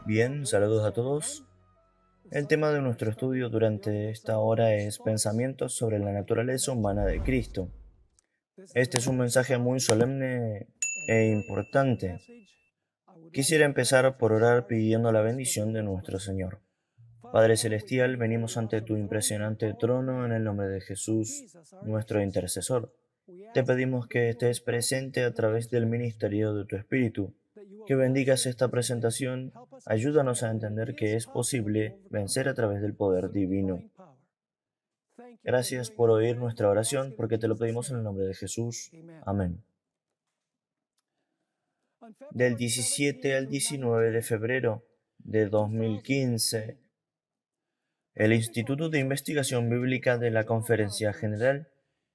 Bien, saludos a todos. El tema de nuestro estudio durante esta hora es pensamientos sobre la naturaleza humana de Cristo. Este es un mensaje muy solemne e importante. Quisiera empezar por orar pidiendo la bendición de nuestro Señor. Padre Celestial, venimos ante tu impresionante trono en el nombre de Jesús, nuestro intercesor. Te pedimos que estés presente a través del ministerio de tu Espíritu, que bendigas esta presentación, ayúdanos a entender que es posible vencer a través del poder divino. Gracias por oír nuestra oración, porque te lo pedimos en el nombre de Jesús. Amén. Del 17 al 19 de febrero de 2015, el Instituto de Investigación Bíblica de la Conferencia General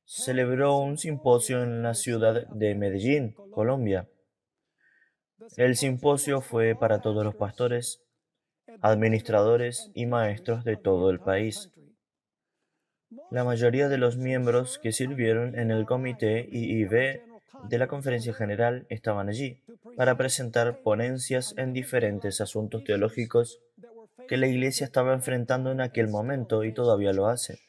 celebró un simposio en la ciudad de Medellín, Colombia. El simposio fue para todos los pastores, administradores y maestros de todo el país. La mayoría de los miembros que sirvieron en el comité IIB de la Conferencia General estaban allí para presentar ponencias en diferentes asuntos teológicos que la Iglesia estaba enfrentando en aquel momento y todavía lo hace.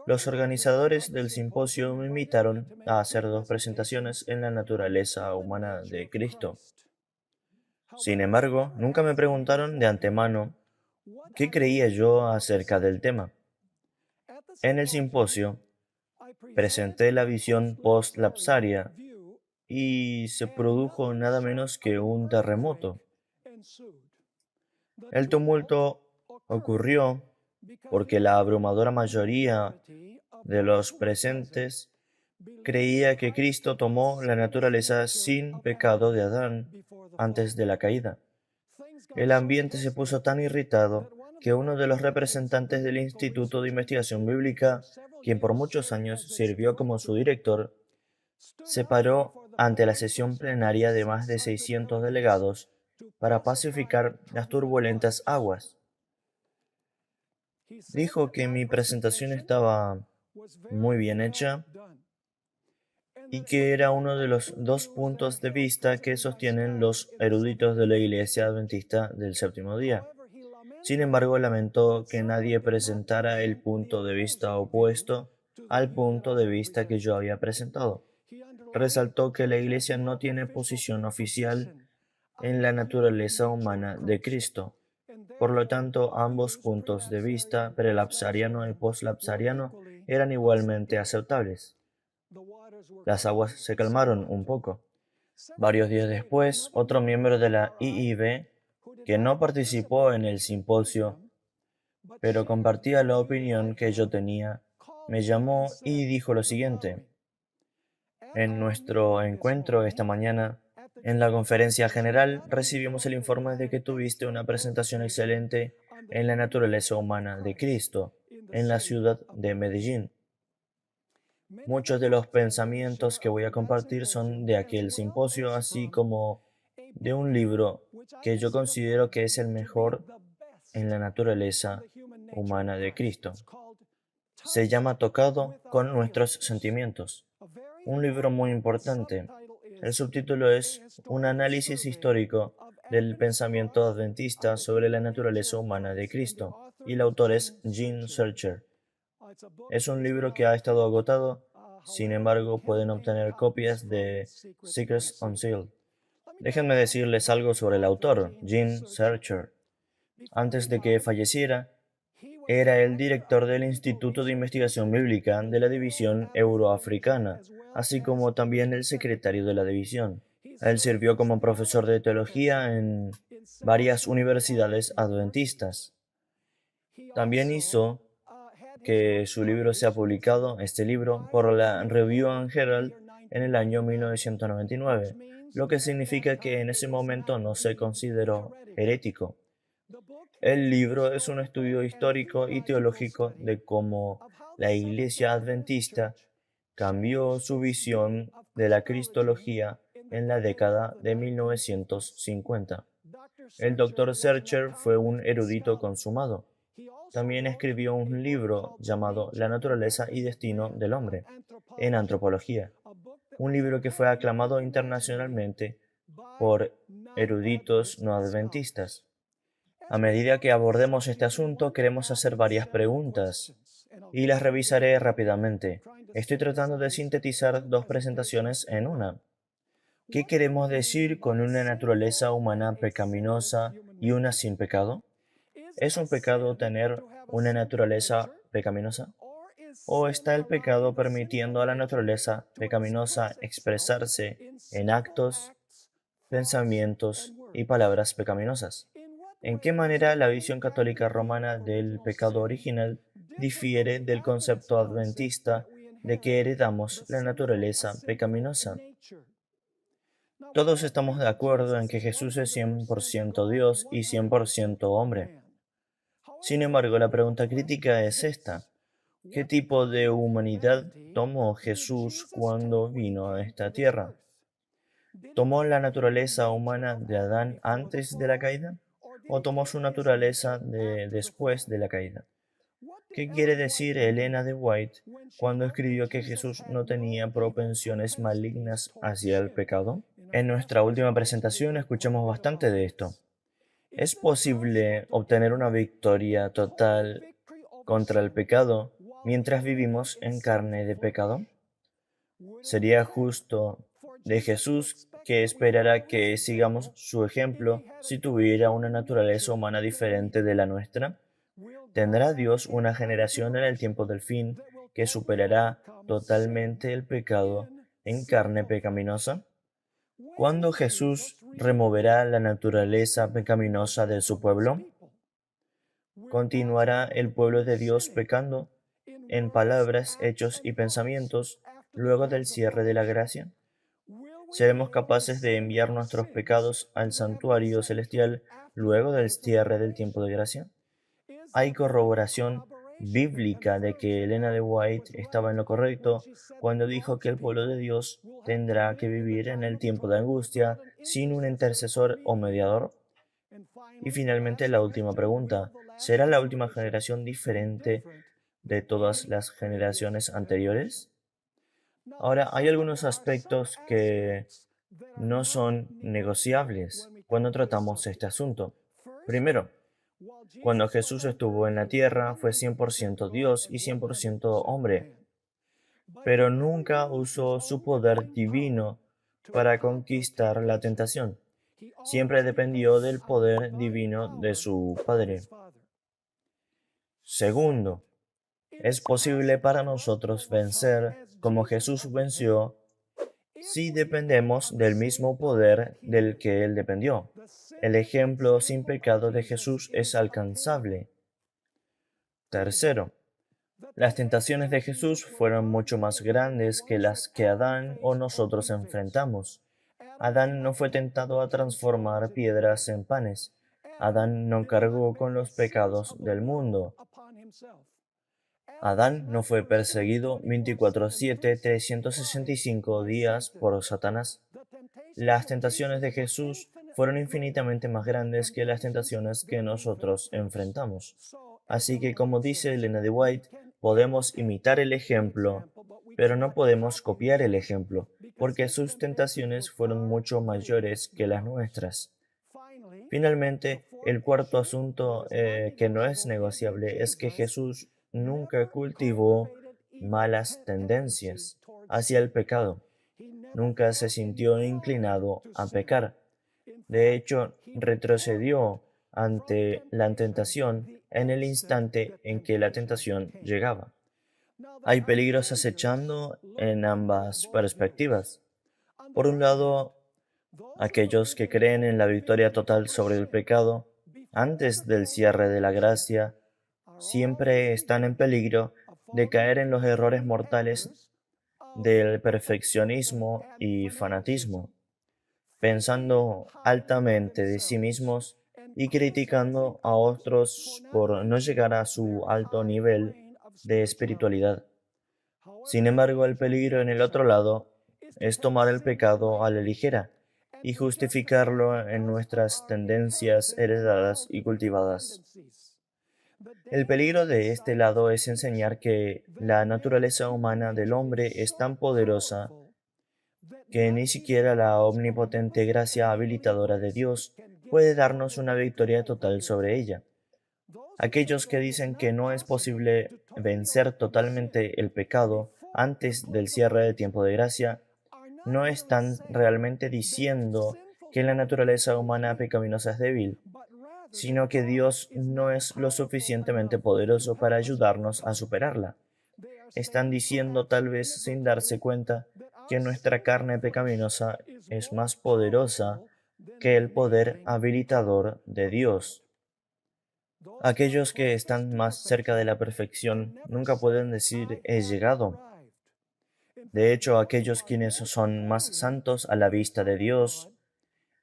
Los organizadores del simposio me invitaron a hacer dos presentaciones en la naturaleza humana de Cristo. Sin embargo, nunca me preguntaron de antemano qué creía yo acerca del tema. En el simposio presenté la visión post-lapsaria y se produjo nada menos que un terremoto. El tumulto ocurrió porque la abrumadora mayoría de los presentes creía que Cristo tomó la naturaleza sin pecado de Adán antes de la caída. El ambiente se puso tan irritado que uno de los representantes del Instituto de Investigación Bíblica, quien por muchos años sirvió como su director, se paró ante la sesión plenaria de más de 600 delegados para pacificar las turbulentas aguas. Dijo que mi presentación estaba muy bien hecha y que era uno de los dos puntos de vista que sostienen los eruditos de la Iglesia Adventista del Séptimo Día. Sin embargo, lamentó que nadie presentara el punto de vista opuesto al punto de vista que yo había presentado. Resaltó que la Iglesia no tiene posición oficial en la naturaleza humana de Cristo. Por lo tanto, ambos puntos de vista, prelapsariano y poslapsariano, eran igualmente aceptables. Las aguas se calmaron un poco. Varios días después, otro miembro de la IIB, que no participó en el simposio, pero compartía la opinión que yo tenía, me llamó y dijo lo siguiente: en nuestro encuentro esta mañana, en la conferencia general, recibimos el informe de que tuviste una presentación excelente en la naturaleza humana de Cristo, en la ciudad de Medellín. Muchos de los pensamientos que voy a compartir son de aquel simposio, así como de un libro que yo considero que es el mejor en la naturaleza humana de Cristo. Se llama Tocado con nuestros sentimientos. Un libro muy importante. El subtítulo es Un análisis histórico del pensamiento adventista sobre la naturaleza humana de Cristo, y el autor es Gene Searcher. Es un libro que ha estado agotado, sin embargo pueden obtener copias de Secrets Unsealed. Déjenme decirles algo sobre el autor, Gene Searcher. Antes de que falleciera, era el director del Instituto de Investigación Bíblica de la División Euroafricana, así como también el secretario de la división. Él sirvió como profesor de teología en varias universidades adventistas. También hizo que su libro sea publicado, este libro, por la Review and Herald en el año 1999, lo que significa que en ese momento no se consideró herético. El libro es un estudio histórico y teológico de cómo la Iglesia Adventista cambió su visión de la cristología en la década de 1950. El Dr. Searcher fue un erudito consumado. También escribió un libro llamado La naturaleza y destino del hombre, en antropología, un libro que fue aclamado internacionalmente por eruditos no adventistas. A medida que abordemos este asunto, queremos hacer varias preguntas y las revisaré rápidamente. Estoy tratando de sintetizar dos presentaciones en una. ¿Qué queremos decir con una naturaleza humana pecaminosa y una sin pecado? ¿Es un pecado tener una naturaleza pecaminosa? ¿O está el pecado permitiendo a la naturaleza pecaminosa expresarse en actos, pensamientos y palabras pecaminosas? ¿En qué manera la visión católica romana del pecado original difiere del concepto adventista de que heredamos la naturaleza pecaminosa? Todos estamos de acuerdo en que Jesús es 100% Dios y 100% hombre. Sin embargo, la pregunta crítica es esta. ¿Qué tipo de humanidad tomó Jesús cuando vino a esta tierra? ¿Tomó la naturaleza humana de Adán antes de la caída? ¿O tomó su naturaleza después de la caída? ¿Qué quiere decir Elena de White cuando escribió que Jesús no tenía propensiones malignas hacia el pecado? En nuestra última presentación escuchamos bastante de esto. ¿Es posible obtener una victoria total contra el pecado mientras vivimos en carne de pecado? ¿Sería justo de Jesús que esperara que sigamos su ejemplo si tuviera una naturaleza humana diferente de la nuestra? ¿Tendrá Dios una generación en el tiempo del fin que superará totalmente el pecado en carne pecaminosa? ¿Cuándo Jesús removerá la naturaleza pecaminosa de su pueblo? ¿Continuará el pueblo de Dios pecando en palabras, hechos y pensamientos luego del cierre de la gracia? ¿Seremos capaces de enviar nuestros pecados al santuario celestial luego del cierre del tiempo de gracia? Hay corroboración bíblica de que Elena de White estaba en lo correcto cuando dijo que el pueblo de Dios tendrá que vivir en el tiempo de angustia sin un intercesor o mediador. Y finalmente la última pregunta, ¿será la última generación diferente de todas las generaciones anteriores? Ahora, hay algunos aspectos que no son negociables cuando tratamos este asunto. Primero, cuando Jesús estuvo en la tierra fue 100% Dios y 100% hombre, pero nunca usó su poder divino para conquistar la tentación. Siempre dependió del poder divino de su Padre. Segundo, es posible para nosotros vencer como Jesús venció si dependemos del mismo poder del que Él dependió. El ejemplo sin pecado de Jesús es alcanzable. Tercero, las tentaciones de Jesús fueron mucho más grandes que las que Adán o nosotros enfrentamos. Adán no fue tentado a transformar piedras en panes. Adán no cargó con los pecados del mundo. Adán no fue perseguido 24/7, 365 días por Satanás. Las tentaciones de Jesús fueron infinitamente más grandes que las tentaciones que nosotros enfrentamos. Así que, como dice Elena de White, podemos imitar el ejemplo, pero no podemos copiar el ejemplo, porque sus tentaciones fueron mucho mayores que las nuestras. Finalmente, el cuarto asunto que no es negociable es que Jesús nunca cultivó malas tendencias hacia el pecado. Nunca se sintió inclinado a pecar. De hecho, retrocedió ante la tentación en el instante en que la tentación llegaba. Hay peligros acechando en ambas perspectivas. Por un lado, aquellos que creen en la victoria total sobre el pecado antes del cierre de la gracia siempre están en peligro de caer en los errores mortales del perfeccionismo y fanatismo, pensando altamente de sí mismos y criticando a otros por no llegar a su alto nivel de espiritualidad. Sin embargo, el peligro en el otro lado es tomar el pecado a la ligera y justificarlo en nuestras tendencias heredadas y cultivadas. El peligro de este lado es enseñar que la naturaleza humana del hombre es tan poderosa que ni siquiera la omnipotente gracia habilitadora de Dios puede darnos una victoria total sobre ella. Aquellos que dicen que no es posible vencer totalmente el pecado antes del cierre del tiempo de gracia, no están realmente diciendo que la naturaleza humana pecaminosa es débil, sino que Dios no es lo suficientemente poderoso para ayudarnos a superarla. Están diciendo, tal vez sin darse cuenta, que nuestra carne pecaminosa es más poderosa que el poder habilitador de Dios. Aquellos que están más cerca de la perfección nunca pueden decir he llegado. De hecho, aquellos quienes son más santos a la vista de Dios,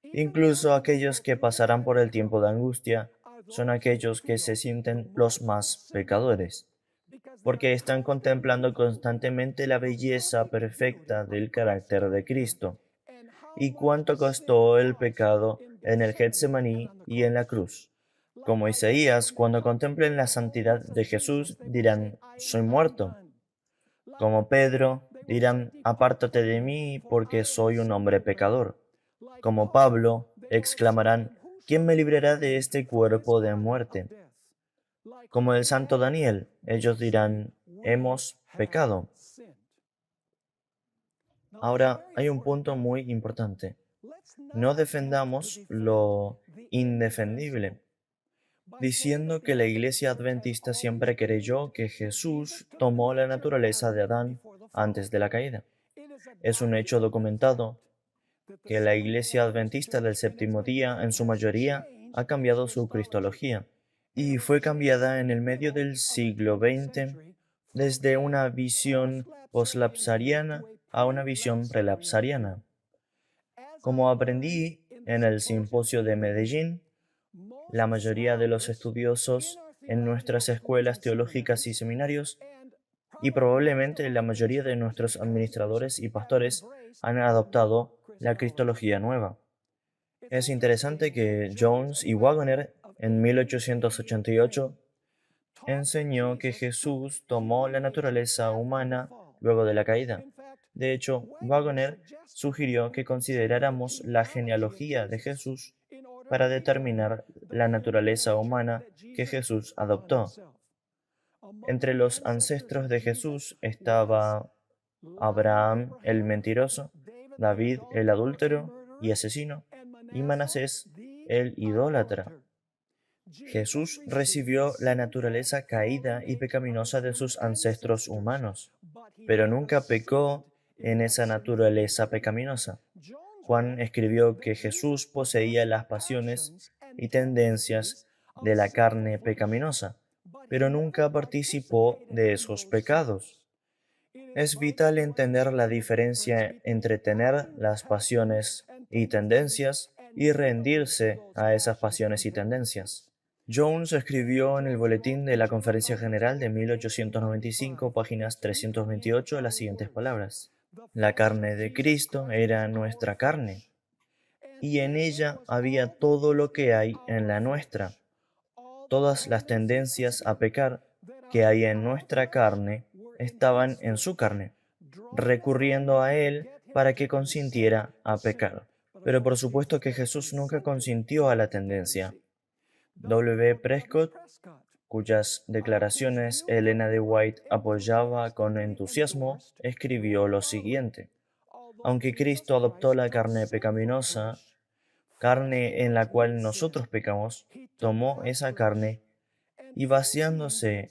incluso aquellos que pasarán por el tiempo de angustia, son aquellos que se sienten los más pecadores, porque están contemplando constantemente la belleza perfecta del carácter de Cristo y cuánto costó el pecado en el Getsemaní y en la cruz. Como Isaías, cuando contemplen la santidad de Jesús, dirán, soy muerto. Como Pedro, dirán, apártate de mí porque soy un hombre pecador. Como Pablo, exclamarán, ¿quién me librará de este cuerpo de muerte? Como el santo Daniel, ellos dirán, hemos pecado. Ahora, hay un punto muy importante. No defendamos lo indefendible, diciendo que la Iglesia Adventista siempre creyó que Jesús tomó la naturaleza de Adán antes de la caída. Es un hecho documentado que la Iglesia Adventista del Séptimo Día, en su mayoría, ha cambiado su cristología, y fue cambiada en el medio del siglo XX desde una visión poslapsariana a una visión prelapsariana. Como aprendí en el simposio de Medellín, la mayoría de los estudiosos en nuestras escuelas teológicas y seminarios, y probablemente la mayoría de nuestros administradores y pastores, han adoptado la cristología nueva. Es interesante que Jones y Waggoner, en 1888, enseñó que Jesús tomó la naturaleza humana luego de la caída. De hecho, Waggoner sugirió que consideráramos la genealogía de Jesús para determinar la naturaleza humana que Jesús adoptó. Entre los ancestros de Jesús estaba Abraham el mentiroso, David el adúltero y asesino, y Manasés el idólatra. Jesús recibió la naturaleza caída y pecaminosa de sus ancestros humanos, pero nunca pecó en esa naturaleza pecaminosa. Juan escribió que Jesús poseía las pasiones y tendencias de la carne pecaminosa, pero nunca participó de esos pecados. Es vital entender la diferencia entre tener las pasiones y tendencias y rendirse a esas pasiones y tendencias. Jones escribió en el Boletín de la Conferencia General de 1895, páginas 328, las siguientes palabras. La carne de Cristo era nuestra carne, y en ella había todo lo que hay en la nuestra. Todas las tendencias a pecar que hay en nuestra carne estaban en su carne, recurriendo a Él para que consintiera a pecar. Pero por supuesto que Jesús nunca consintió a la tendencia. W. Prescott, cuyas declaraciones Elena de White apoyaba con entusiasmo, escribió lo siguiente. Aunque Cristo adoptó la carne pecaminosa, carne en la cual nosotros pecamos, tomó esa carne y vaciándose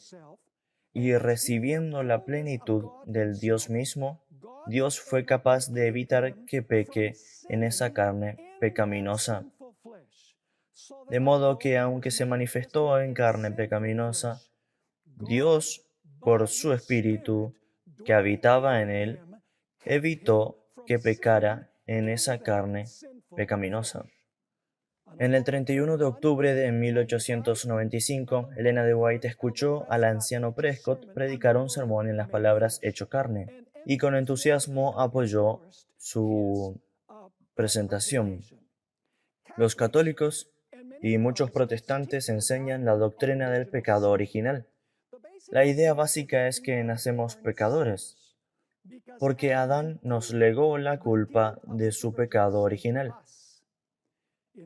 y recibiendo la plenitud del Dios mismo, Dios fue capaz de evitar que peque en esa carne pecaminosa. De modo que aunque se manifestó en carne pecaminosa, Dios, por su Espíritu que habitaba en él, evitó que pecara en esa carne pecaminosa. En el 31 de octubre de 1895, Elena de White escuchó al anciano Prescott predicar un sermón en las palabras hecho carne, y con entusiasmo apoyó su presentación. Los católicos y muchos protestantes enseñan la doctrina del pecado original. La idea básica es que nacemos pecadores. porque Adán nos legó la culpa de su pecado original.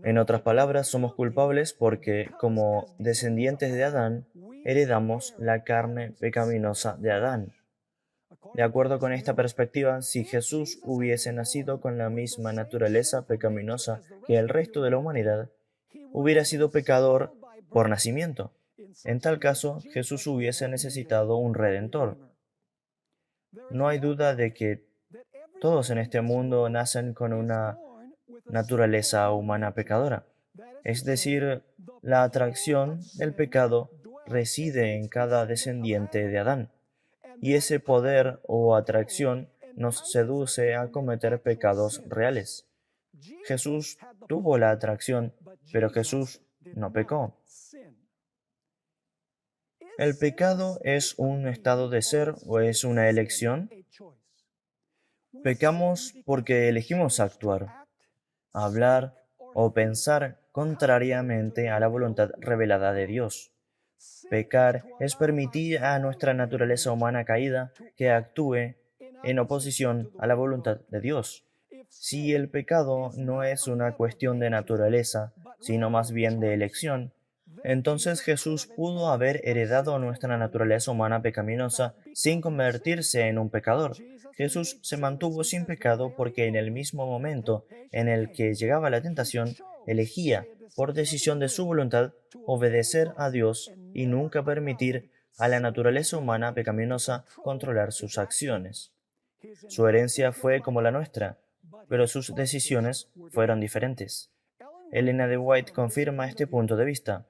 En otras palabras, somos culpables porque, como descendientes de Adán, heredamos la carne pecaminosa de Adán. De acuerdo con esta perspectiva, si Jesús hubiese nacido con la misma naturaleza pecaminosa que el resto de la humanidad, hubiera sido pecador por nacimiento. En tal caso, Jesús hubiese necesitado un redentor. No hay duda de que todos en este mundo nacen con una naturaleza humana pecadora. Es decir, la atracción del pecado reside en cada descendiente de Adán, y ese poder o atracción nos seduce a cometer pecados reales. Jesús tuvo la atracción, pero Jesús no pecó. ¿El pecado es un estado de ser o es una elección? Pecamos porque elegimos actuar, hablar o pensar contrariamente a la voluntad revelada de Dios. Pecar es permitir a nuestra naturaleza humana caída que actúe en oposición a la voluntad de Dios. Si el pecado no es una cuestión de naturaleza, sino más bien de elección, entonces Jesús pudo haber heredado nuestra naturaleza humana pecaminosa sin convertirse en un pecador. Jesús se mantuvo sin pecado porque en el mismo momento en el que llegaba la tentación, elegía, por decisión de su voluntad, obedecer a Dios y nunca permitir a la naturaleza humana pecaminosa controlar sus acciones. Su herencia fue como la nuestra, pero sus decisiones fueron diferentes. Elena de White confirma este punto de vista.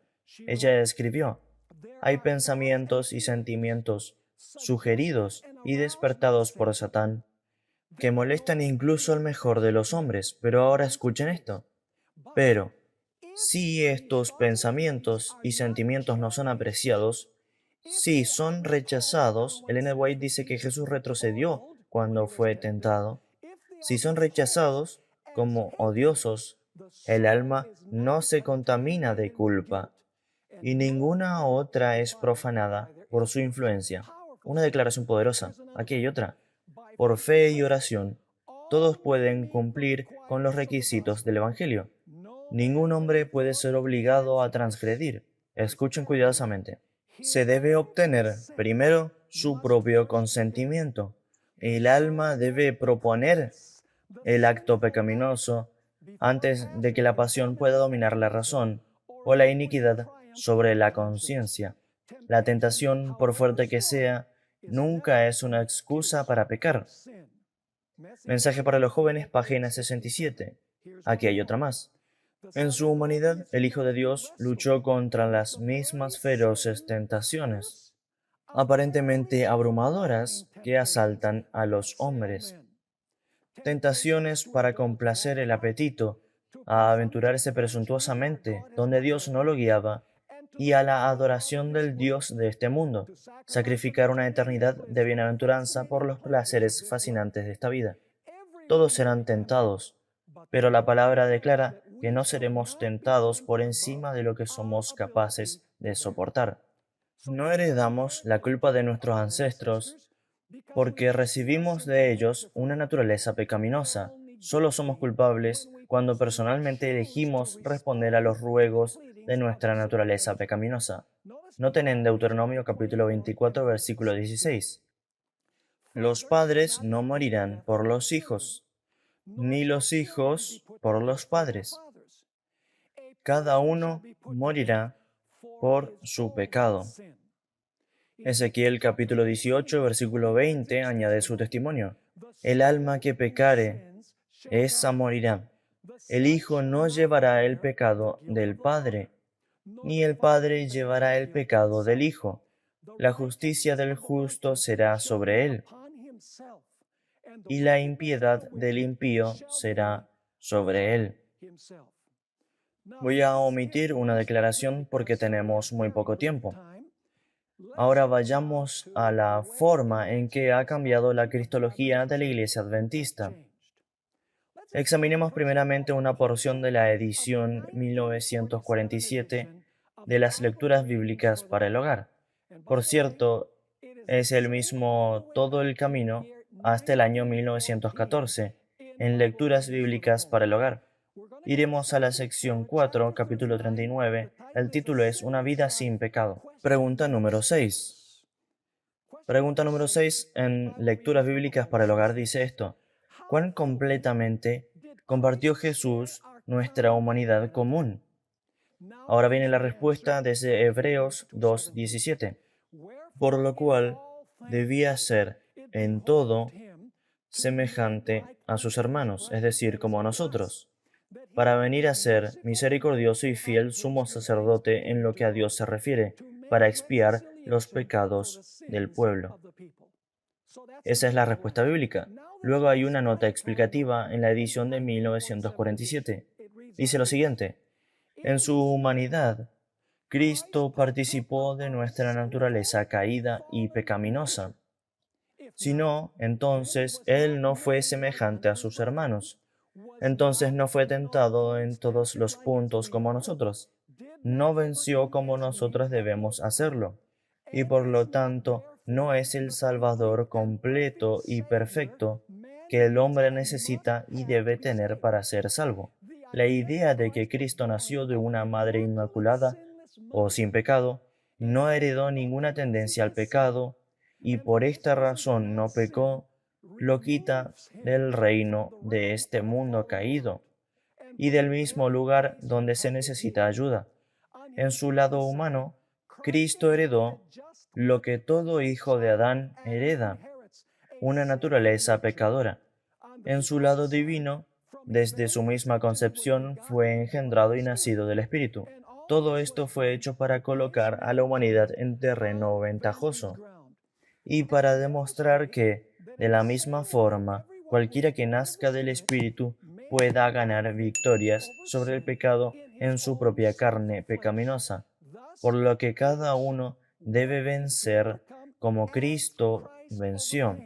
Ella escribió: hay pensamientos y sentimientos sugeridos y despertados por Satán que molestan incluso al mejor de los hombres. Pero ahora escuchen esto. Pero, si estos pensamientos y sentimientos no son apreciados, si son rechazados, Elena White dice que Jesús retrocedió cuando fue tentado. Si son rechazados como odiosos, el alma no se contamina de culpa y ninguna otra es profanada por su influencia. Una declaración poderosa. Aquí hay otra. Por fe y oración, todos pueden cumplir con los requisitos del Evangelio. Ningún hombre puede ser obligado a transgredir. Escuchen cuidadosamente. Se debe obtener primero su propio consentimiento. El alma debe proponer el acto pecaminoso antes de que la pasión pueda dominar la razón o la iniquidad sobre la conciencia. La tentación, por fuerte que sea, nunca es una excusa para pecar. Mensaje para los jóvenes, página 67. Aquí hay otra más. En su humanidad, el Hijo de Dios luchó contra las mismas feroces tentaciones, aparentemente abrumadoras, que asaltan a los hombres. Tentaciones para complacer el apetito, a aventurarse presuntuosamente donde Dios no lo guiaba, y a la adoración del Dios de este mundo, sacrificar una eternidad de bienaventuranza por los placeres fascinantes de esta vida. Todos serán tentados, pero la palabra declara que no seremos tentados por encima de lo que somos capaces de soportar. No heredamos la culpa de nuestros ancestros porque recibimos de ellos una naturaleza pecaminosa. Solo somos culpables cuando personalmente elegimos responder a los ruegos de nuestra naturaleza pecaminosa. Noten en Deuteronomio capítulo 24, versículo 16. Los padres no morirán por los hijos, ni los hijos por los padres. Cada uno morirá por su pecado. Ezequiel capítulo 18, versículo 20 añade su testimonio. El alma que pecare, esa morirá. El hijo no llevará el pecado del padre, ni el padre llevará el pecado del hijo. La justicia del justo será sobre él, y la impiedad del impío será sobre él. Voy a omitir una declaración porque tenemos muy poco tiempo. Ahora vayamos a la forma en que ha cambiado la cristología de la Iglesia Adventista. Examinemos primeramente una porción de la edición 1947 de las lecturas bíblicas para el hogar. Por cierto, es el mismo Todo el Camino hasta el año 1914 en Lecturas Bíblicas para el Hogar. Iremos a la sección 4, capítulo 39. El título es Una vida sin pecado. Pregunta número 6. Pregunta número 6 en Lecturas Bíblicas para el Hogar dice esto: ¿cuán completamente compartió Jesús nuestra humanidad común? Ahora viene la respuesta desde Hebreos 2:17. Por lo cual debía ser en todo semejante a sus hermanos, es decir, como a nosotros, para venir a ser misericordioso y fiel sumo sacerdote en lo que a Dios se refiere, para expiar los pecados del pueblo. Esa es la respuesta bíblica. Luego hay una nota explicativa en la edición de 1947. Dice lo siguiente: en su humanidad, Cristo participó de nuestra naturaleza caída y pecaminosa. Si no, entonces Él no fue semejante a sus hermanos. Entonces no fue tentado en todos los puntos como nosotros. No venció como nosotros debemos hacerlo. Y por lo tanto, no es el Salvador completo y perfecto que el hombre necesita y debe tener para ser salvo. La idea de que Cristo nació de una madre inmaculada o sin pecado, no heredó ninguna tendencia al pecado, y por esta razón no pecó, lo quita del reino de este mundo caído y del mismo lugar donde se necesita ayuda. En su lado humano, Cristo heredó lo que todo hijo de Adán hereda, una naturaleza pecadora. En su lado divino, desde su misma concepción, fue engendrado y nacido del Espíritu. Todo esto fue hecho para colocar a la humanidad en terreno ventajoso y para demostrar que, de la misma forma, cualquiera que nazca del Espíritu pueda ganar victorias sobre el pecado en su propia carne pecaminosa, por lo que cada uno debe vencer como Cristo venció.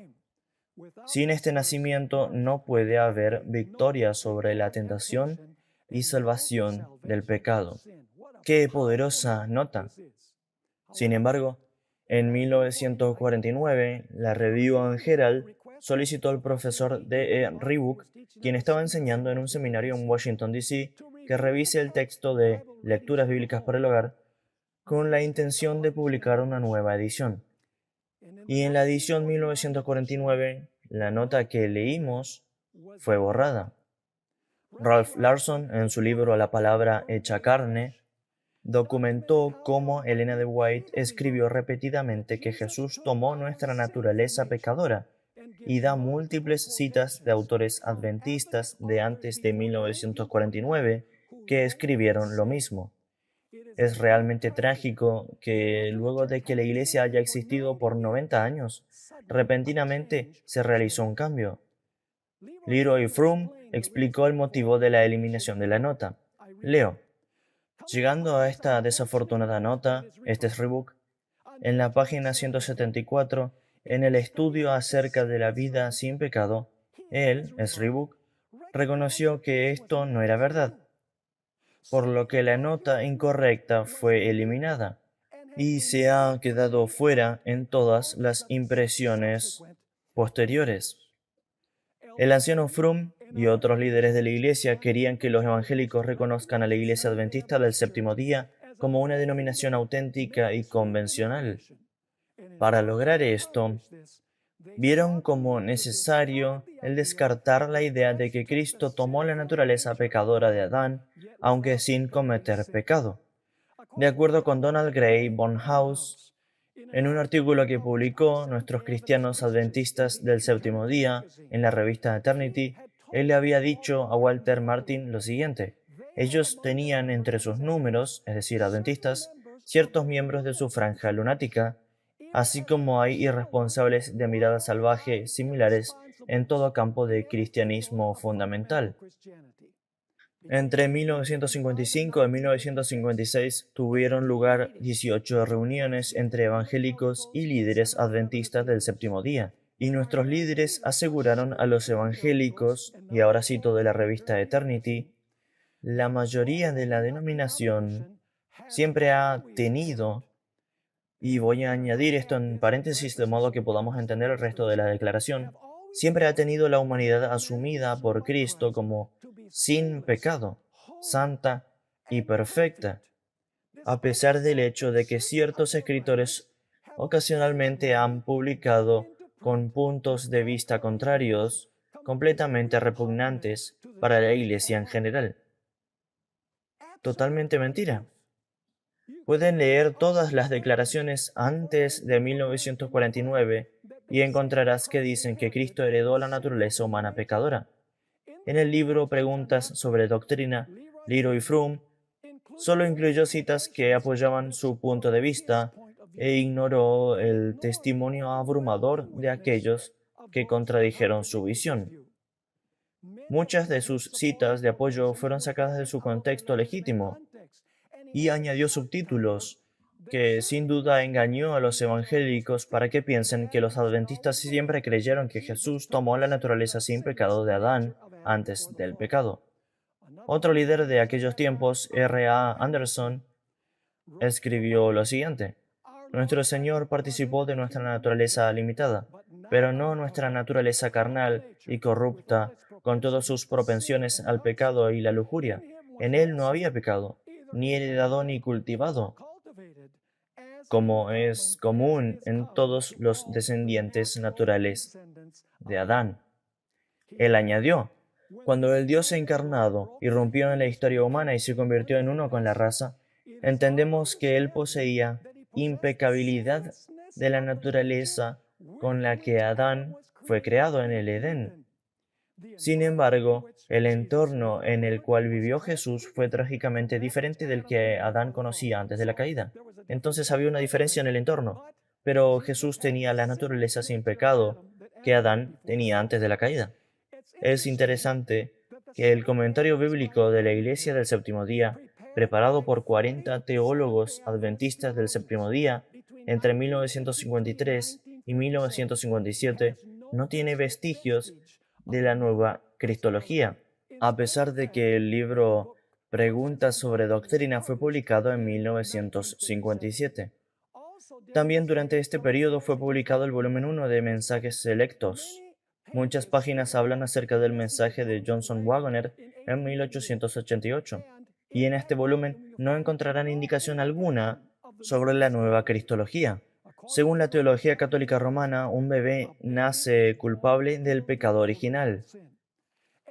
Sin este nacimiento no puede haber victoria sobre la tentación y salvación del pecado. ¡Qué poderosa nota! Sin embargo, en 1949, la Review and Herald solicitó al profesor D. E. Reebok, quien estaba enseñando en un seminario en Washington, D.C., que revise el texto de Lecturas Bíblicas para el Hogar con la intención de publicar una nueva edición. Y en la edición 1949, la nota que leímos fue borrada. Ralph Larson, en su libro La palabra hecha carne, documentó cómo Elena de White escribió repetidamente que Jesús tomó nuestra naturaleza pecadora y da múltiples citas de autores adventistas de antes de 1949 que escribieron lo mismo. Es realmente trágico que luego de que la Iglesia haya existido por 90 años, repentinamente se realizó un cambio. Leroy Froome explicó el motivo de la eliminación de la nota. Leo: llegando a esta desafortunada nota, este es Reebok, en la página 174, en el estudio acerca de la vida sin pecado, él, es Reebok, reconoció que esto no era verdad, por lo que la nota incorrecta fue eliminada y se ha quedado fuera en todas las impresiones posteriores. El anciano Froome y otros líderes de la Iglesia querían que los evangélicos reconozcan a la Iglesia Adventista del Séptimo Día como una denominación auténtica y convencional. Para lograr esto, vieron como necesario el descartar la idea de que Cristo tomó la naturaleza pecadora de Adán, aunque sin cometer pecado. De acuerdo con Donald Gray Barnhouse, en un artículo que publicó Nuestros Cristianos Adventistas del Séptimo Día en la revista Eternity, él le había dicho a Walter Martin lo siguiente: ellos tenían entre sus números, es decir, adventistas, ciertos miembros de su franja lunática, así como hay irresponsables de mirada salvaje similares en todo campo de cristianismo fundamental. Entre 1955 y 1956 tuvieron lugar 18 reuniones entre evangélicos y líderes adventistas del Séptimo Día, y nuestros líderes aseguraron a los evangélicos, y ahora cito de la revista Eternity, la mayoría de la denominación siempre ha tenido, y voy a añadir esto en paréntesis de modo que podamos entender el resto de la declaración, siempre ha tenido la humanidad asumida por Cristo como sin pecado, santa y perfecta, a pesar del hecho de que ciertos escritores ocasionalmente han publicado con puntos de vista contrarios, completamente repugnantes para la Iglesia en general. Totalmente mentira. Pueden leer todas las declaraciones antes de 1949 y encontrarás que dicen que Cristo heredó la naturaleza humana pecadora. En el libro Preguntas sobre Doctrina, Leroy Froome solo incluyó citas que apoyaban su punto de vista e ignoró el testimonio abrumador de aquellos que contradijeron su visión. Muchas de sus citas de apoyo fueron sacadas de su contexto legítimo y añadió subtítulos que sin duda engañó a los evangélicos para que piensen que los adventistas siempre creyeron que Jesús tomó la naturaleza sin pecado de Adán antes del pecado. Otro líder de aquellos tiempos, R. A. Anderson, escribió lo siguiente: Nuestro Señor participó de nuestra naturaleza limitada, pero no nuestra naturaleza carnal y corrupta, con todas sus propensiones al pecado y la lujuria. En Él no había pecado, ni heredado ni cultivado, como es común en todos los descendientes naturales de Adán. Él añadió: Cuando el Dios encarnado irrumpió en la historia humana y se convirtió en uno con la raza, entendemos que Él poseía impecabilidad de la naturaleza con la que Adán fue creado en el Edén. Sin embargo, el entorno en el cual vivió Jesús fue trágicamente diferente del que Adán conocía antes de la caída. Entonces había una diferencia en el entorno, pero Jesús tenía la naturaleza sin pecado que Adán tenía antes de la caída. Es interesante que el comentario bíblico de la Iglesia del Séptimo Día, preparado por 40 teólogos adventistas del Séptimo Día entre 1953 y 1957, no tiene vestigios de la nueva cristología, a pesar de que el libro Preguntas sobre Doctrina fue publicado en 1957. También durante este periodo fue publicado el volumen 1 de Mensajes Selectos. Muchas páginas hablan acerca del mensaje de Johnson Wagoner en 1888, y en este volumen no encontrarán indicación alguna sobre la nueva cristología. Según la teología católica romana, un bebé nace culpable del pecado original.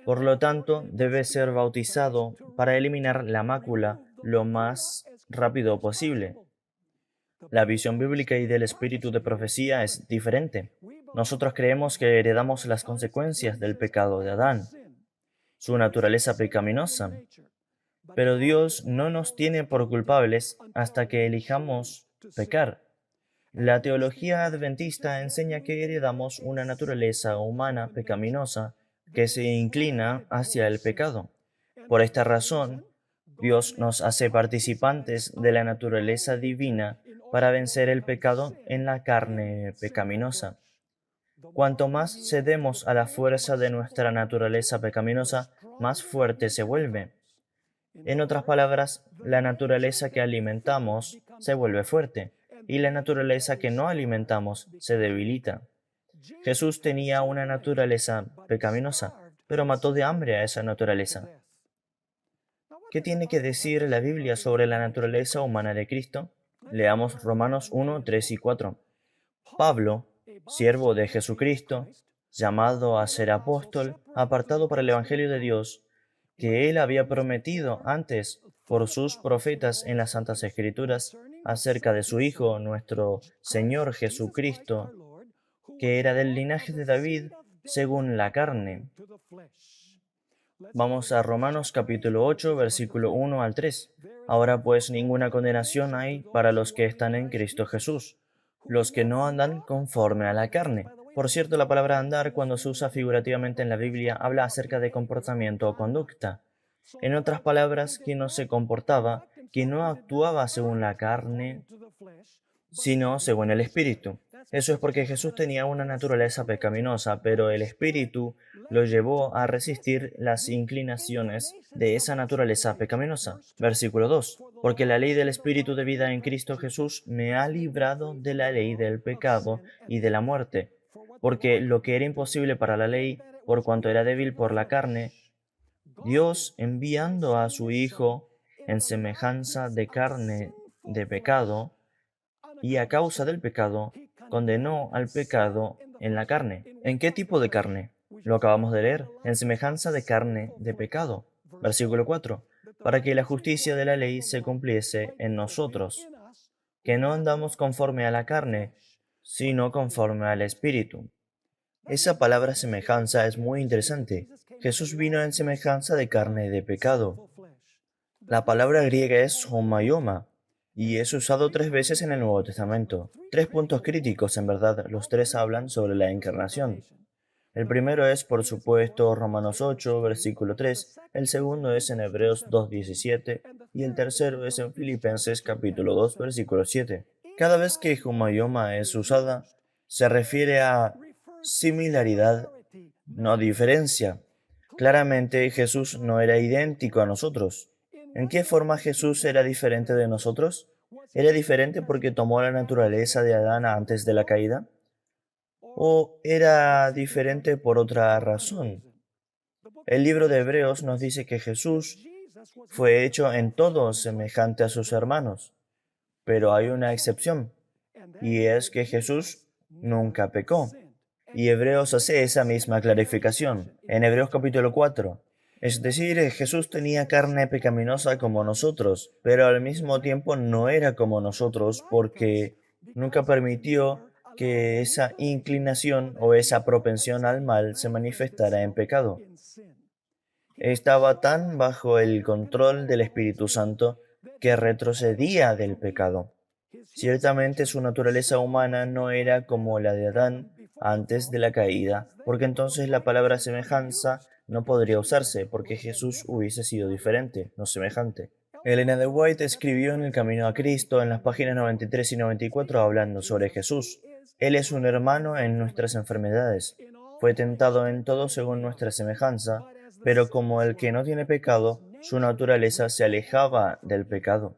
Por lo tanto, debe ser bautizado para eliminar la mácula lo más rápido posible. La visión bíblica y del espíritu de profecía es diferente. Nosotros creemos que heredamos las consecuencias del pecado de Adán, su naturaleza pecaminosa. Pero Dios no nos tiene por culpables hasta que elijamos pecar. La teología adventista enseña que heredamos una naturaleza humana pecaminosa que se inclina hacia el pecado. Por esta razón, Dios nos hace participantes de la naturaleza divina para vencer el pecado en la carne pecaminosa. Cuanto más cedemos a la fuerza de nuestra naturaleza pecaminosa, más fuerte se vuelve. En otras palabras, la naturaleza que alimentamos se vuelve fuerte y la naturaleza que no alimentamos se debilita. Jesús tenía una naturaleza pecaminosa, pero mató de hambre a esa naturaleza. ¿Qué tiene que decir la Biblia sobre la naturaleza humana de Cristo? Leamos Romanos 1, 3 y 4. Pablo, siervo de Jesucristo, llamado a ser apóstol, apartado para el Evangelio de Dios, que él había prometido antes por sus profetas en las Santas Escrituras acerca de su Hijo, nuestro Señor Jesucristo, que era del linaje de David según la carne. Vamos a Romanos capítulo 8, versículo 1 al 3. Ahora pues ninguna condenación hay para los que están en Cristo Jesús, los que no andan conforme a la carne. Por cierto, la palabra andar, cuando se usa figurativamente en la Biblia, habla acerca de comportamiento o conducta. En otras palabras, quien no se comportaba, quien no actuaba según la carne, sino según el Espíritu. Eso es porque Jesús tenía una naturaleza pecaminosa, pero el Espíritu lo llevó a resistir las inclinaciones de esa naturaleza pecaminosa. Versículo 2. Porque la ley del Espíritu de vida en Cristo Jesús me ha librado de la ley del pecado y de la muerte. porque lo que era imposible para la ley, por cuanto era débil por la carne, Dios, enviando a su Hijo en semejanza de carne de pecado, y a causa del pecado, condenó al pecado en la carne. ¿En qué tipo de carne? Lo acabamos de leer, en semejanza de carne de pecado. Versículo 4. Para que la justicia de la ley se cumpliese en nosotros, que no andamos conforme a la carne, sino conforme al Espíritu. Esa palabra semejanza es muy interesante. Jesús vino en semejanza de carne de pecado. La palabra griega es homaioma y es usado 3 veces en el Nuevo Testamento. 3 puntos críticos, en verdad, los 3 hablan sobre la encarnación. El primero es, por supuesto, Romanos 8, versículo 3, el segundo es en Hebreos 2:17 y el tercero es en Filipenses capítulo 2, versículo 7. Cada vez que homaioma es usada, se refiere a similaridad, no diferencia. Claramente Jesús no era idéntico a nosotros. ¿En qué forma Jesús era diferente de nosotros? ¿Era diferente porque tomó la naturaleza de Adán antes de la caída? ¿O era diferente por otra razón? El libro de Hebreos nos dice que Jesús fue hecho en todo semejante a sus hermanos, pero hay una excepción, y es que Jesús nunca pecó. Y Hebreos hace esa misma clarificación en Hebreos capítulo 4. Es decir, Jesús tenía carne pecaminosa como nosotros, pero al mismo tiempo no era como nosotros porque nunca permitió que esa inclinación o esa propensión al mal se manifestara en pecado. Estaba tan bajo el control del Espíritu Santo que retrocedía del pecado. Ciertamente su naturaleza humana no era como la de Adán antes de la caída, porque entonces la palabra semejanza no podría usarse, porque Jesús hubiese sido diferente, no semejante. Elena de White escribió en El Camino a Cristo en las páginas 93 y 94 hablando sobre Jesús. Él es un hermano en nuestras enfermedades. Fue tentado en todo según nuestra semejanza, pero como el que no tiene pecado, su naturaleza se alejaba del pecado.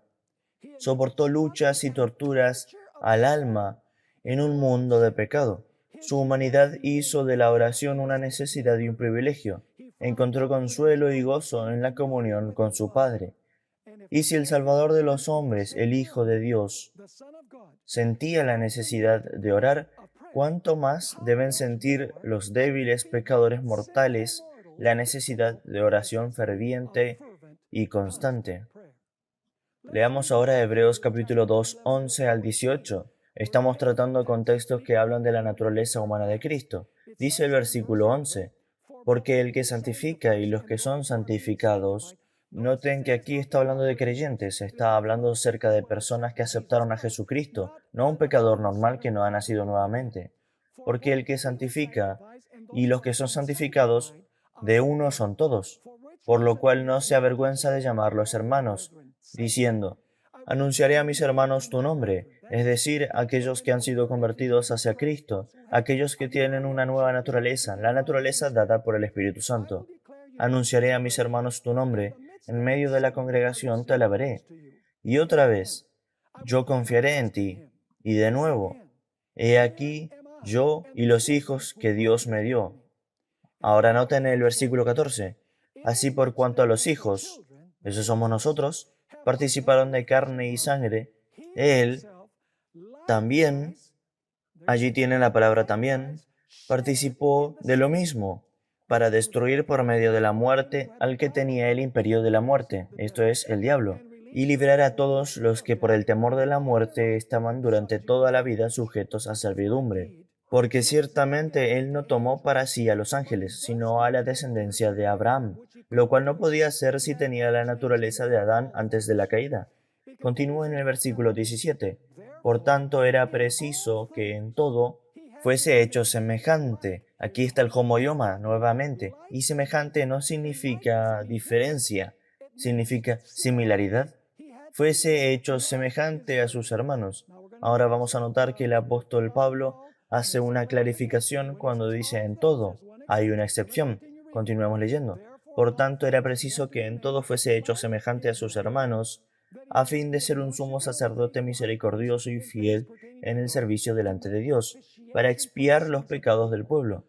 Soportó luchas y torturas al alma en un mundo de pecado. Su humanidad hizo de la oración una necesidad y un privilegio. Encontró consuelo y gozo en la comunión con su Padre. Y si el Salvador de los hombres, el Hijo de Dios, sentía la necesidad de orar, ¿cuánto más deben sentir los débiles pecadores mortales la necesidad de oración ferviente y constante? Leamos ahora Hebreos capítulo 2, 11 al 18. Estamos tratando contextos que hablan de la naturaleza humana de Cristo. Dice el versículo 11, porque el que santifica y los que son santificados, noten que aquí está hablando de creyentes, está hablando acerca de personas que aceptaron a Jesucristo, no un pecador normal que no ha nacido nuevamente. Porque el que santifica y los que son santificados, de uno son todos, por lo cual no se avergüenza de llamarlos hermanos, diciendo, anunciaré a mis hermanos tu nombre, es decir, aquellos que han sido convertidos hacia Cristo, aquellos que tienen una nueva naturaleza, la naturaleza dada por el Espíritu Santo. Anunciaré a mis hermanos tu nombre, en medio de la congregación te alabaré. Y otra vez, yo confiaré en ti. Y de nuevo, he aquí yo y los hijos que Dios me dio. Ahora noten el versículo 14. Así por cuanto a los hijos, esos somos nosotros, participaron de carne y sangre, Él también, allí tiene la palabra también, participó de lo mismo, para destruir por medio de la muerte al que tenía el imperio de la muerte, esto es, el diablo, y librar a todos los que por el temor de la muerte estaban durante toda la vida sujetos a servidumbre. Porque ciertamente Él no tomó para sí a los ángeles, sino a la descendencia de Abraham, lo cual no podía ser si tenía la naturaleza de Adán antes de la caída. Continúa en el versículo 17. Por tanto, era preciso que en todo fuese hecho semejante. Aquí está el homoioma nuevamente. Y semejante no significa diferencia, significa similaridad. Fuese hecho semejante a sus hermanos. Ahora vamos a notar que el apóstol Pablo hace una clarificación cuando dice en todo. Hay una excepción. Continuemos leyendo. Por tanto, era preciso que en todo fuese hecho semejante a sus hermanos, a fin de ser un sumo sacerdote misericordioso y fiel en el servicio delante de Dios, para expiar los pecados del pueblo,